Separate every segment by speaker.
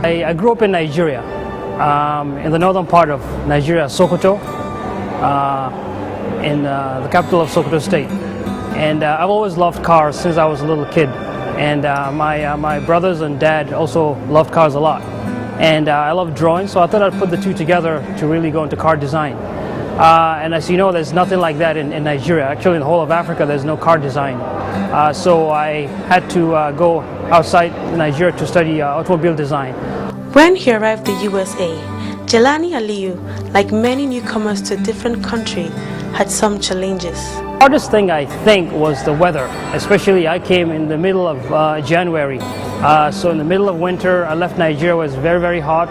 Speaker 1: I grew up in Nigeria, in the northern part of Nigeria, Sokoto, in the capital of Sokoto State. And I've always loved cars since I was a little kid. And my brothers and dad also loved cars a lot. And I love drawing, so I thought I'd put the two together to really go into car design. And as you know, there's nothing like that in Nigeria. Actually, in the whole of Africa, there's no car design. So I had to go outside Nigeria to study automobile design.
Speaker 2: When he arrived in the USA, Jelani Aliyu, like many newcomers to a different country, had some challenges.
Speaker 1: The hardest thing, I think, was the weather. Especially, I came in the middle of January. So in the middle of winter, I left Nigeria. It was very, very hot.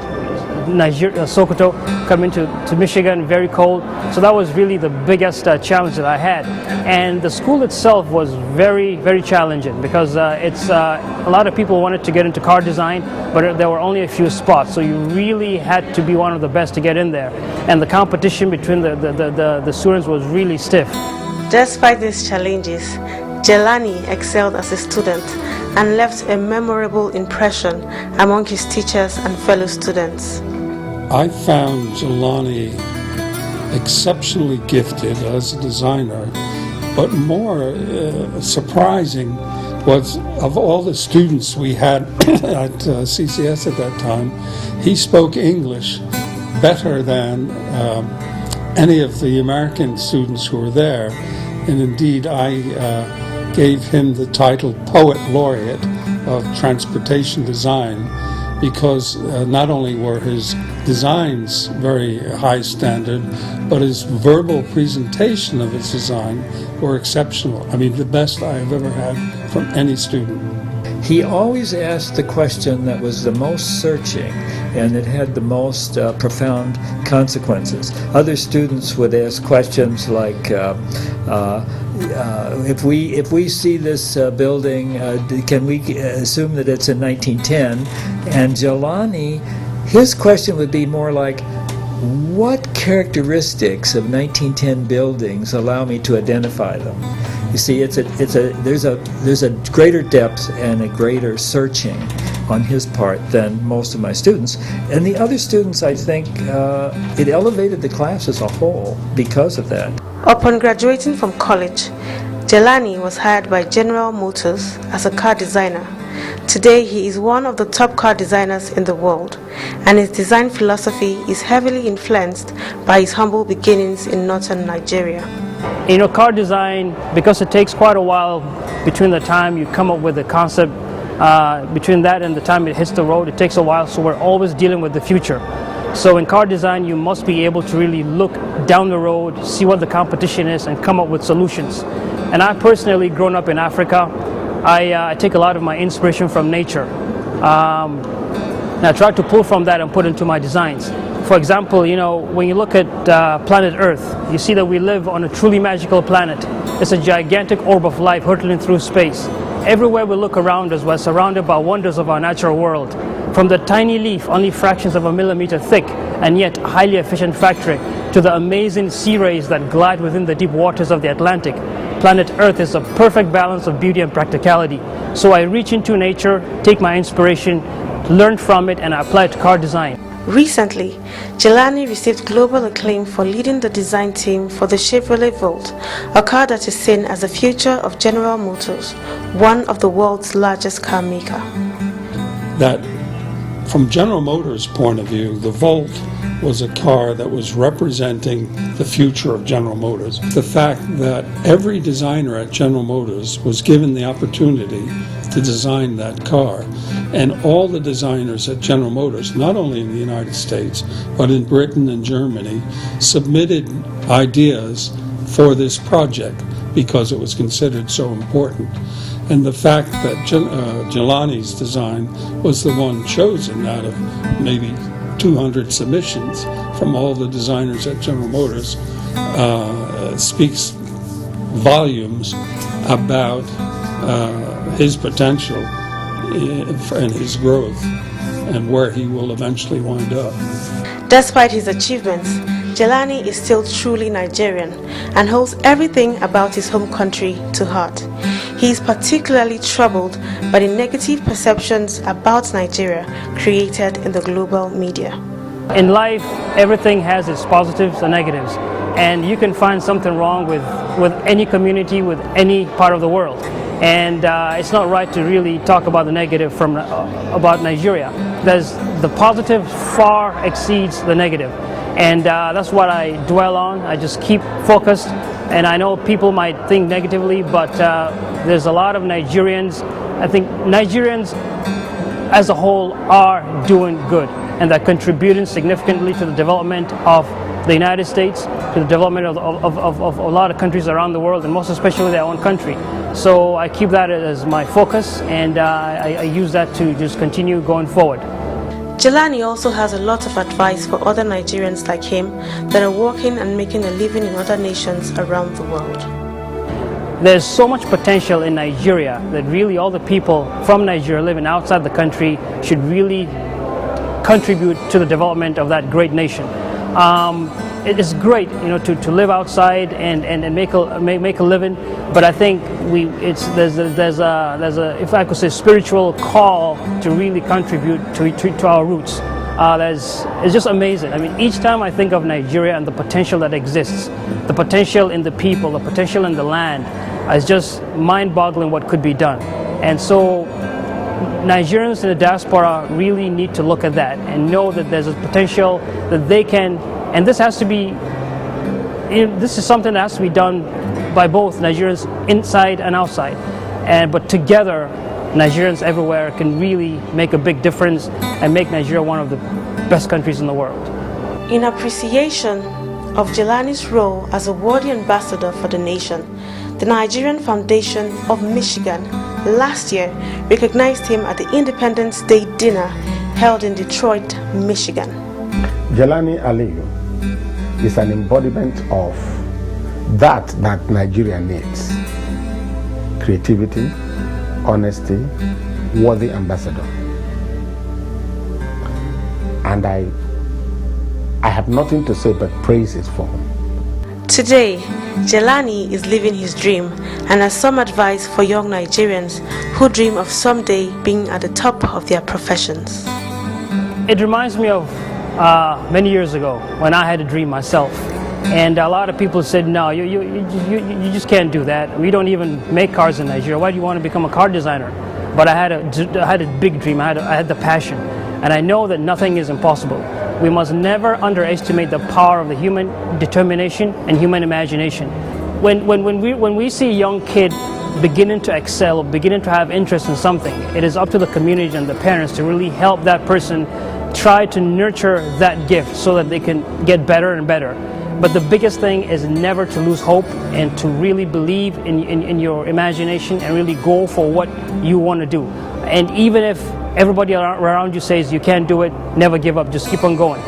Speaker 1: Sokoto, coming to Michigan, very cold. So that was really the biggest challenge that I had. And the school itself was very, very challenging because a lot of people wanted to get into car design, but there were only a few spots. So you really had to be one of the best to get in there. And the competition between the students was really stiff.
Speaker 2: Despite these challenges, Jelani excelled as a student and left a memorable impression among his teachers and fellow students.
Speaker 3: I found Jelani exceptionally gifted as a designer, but more surprising was, of all the students we had at CCS at that time, he spoke English better than any of the American students who were there. And indeed, I gave him the title Poet Laureate of Transportation Design because not only were his designs very high standard, but his verbal presentation of his design were exceptional. I mean, the best I have ever had from any student.
Speaker 4: He always asked the question that was the most searching and it had the most profound consequences. Other students would ask questions like, if we see this building, can we assume that it's in 1910? And Jelani, his question would be more like, what characteristics of 1910 buildings allow me to identify them? You see, there's a greater depth and a greater searching on his part than most of my students. And the other students, I think, it elevated the class as a whole because of that.
Speaker 2: Upon graduating from college, Jelani was hired by General Motors as a car designer. Today, he is one of the top car designers in the world, and his design philosophy is heavily influenced by his humble beginnings in northern Nigeria.
Speaker 1: You know, car design, because it takes quite a while between the time you come up with the concept, between that and the time it hits the road, it takes a while, so we're always dealing with the future. So in car design, you must be able to really look down the road, see what the competition is, and come up with solutions. And I personally, grown up in Africa, I take a lot of my inspiration from nature. And I try to pull from that and put into my designs. For example, you know, when you look at planet Earth, you see that we live on a truly magical planet. It's a gigantic orb of light hurtling through space. Everywhere we look around us, we're surrounded by wonders of our natural world. From the tiny leaf, only fractions of a millimeter thick, and yet highly efficient factory, to the amazing sea rays that glide within the deep waters of the Atlantic. Planet Earth is a perfect balance of beauty and practicality. So I reach into nature, take my inspiration, learn from it, and I apply it to car design.
Speaker 2: Recently, Jelani received global acclaim for leading the design team for the Chevrolet Volt, a car that is seen as the future of General Motors, one of the world's largest car maker.
Speaker 3: That, from General Motors' point of view, the Volt was a car that was representing the future of General Motors. The fact that every designer at General Motors was given the opportunity to design that car, and all the designers at General Motors, not only in the United States, but in Britain and Germany, submitted ideas for this project because it was considered so important. And the fact that Jelani's design was the one chosen out of maybe 200 submissions from all the designers at General Motors speaks volumes about his potential and his growth and where he will eventually wind up.
Speaker 2: Despite his achievements, Jelani is still truly Nigerian and holds everything about his home country to heart. he is particularly troubled by the negative perceptions about Nigeria created in the global media.
Speaker 1: In life, everything has its positives and negatives, and you can find something wrong with any community, with any part of the world. And it's not right to really talk about the negative about Nigeria. The positive far exceeds the negative, and that's what I dwell on. I just keep focused, and I know people might think negatively, but there's a lot of Nigerians. I think Nigerians as a whole are doing good, and they're contributing significantly to the development of the United States, to the development of a lot of countries around the world, and most especially their own country. So I keep that as my focus, and I use that to just continue going forward.
Speaker 2: Jelani also has a lot of advice for other Nigerians like him that are working and making a living in other nations around the world.
Speaker 1: There's so much potential in Nigeria that really all the people from Nigeria living outside the country should really contribute to the development of that great nation. It is great, to live outside and make a living, but I think there's a if I could say spiritual call to really contribute to our roots. It's just amazing. I mean, each time I think of Nigeria and the potential that exists, the potential in the people, the potential in the land, it's just mind-boggling what could be done. And so Nigerians in the diaspora really need to look at that and know that there's a potential that they can, and this has to be, this is something that has to be done by both Nigerians inside and outside. But together, Nigerians everywhere can really make a big difference and make Nigeria one of the best countries in the world.
Speaker 2: In appreciation of Jelani's role as a worthy ambassador for the nation, the Nigerian Foundation of Michigan last year recognized him at the Independence Day dinner held in Detroit, Michigan.
Speaker 5: Jelani Aliyu is an embodiment of that Nigeria needs: creativity, honesty, worthy ambassador. And I have nothing to say but praises for him.
Speaker 2: Today, Jelani is living his dream and has some advice for young Nigerians who dream of someday being at the top of their professions.
Speaker 1: It reminds me of many years ago when I had a dream myself, and a lot of people said, no, you just can't do that. We don't even make cars in Nigeria. Why do you want to become a car designer? But I had a big dream. I had the passion, and I know that nothing is impossible. We must never underestimate the power of the human determination and human imagination. When we see a young kid beginning to excel, beginning to have interest in something, it is up to the community and the parents to really help that person try to nurture that gift so that they can get better and better. But the biggest thing is never to lose hope and to really believe in your imagination and really go for what you want to do. And even if everybody around you says you can't do it, never give up, just keep on going.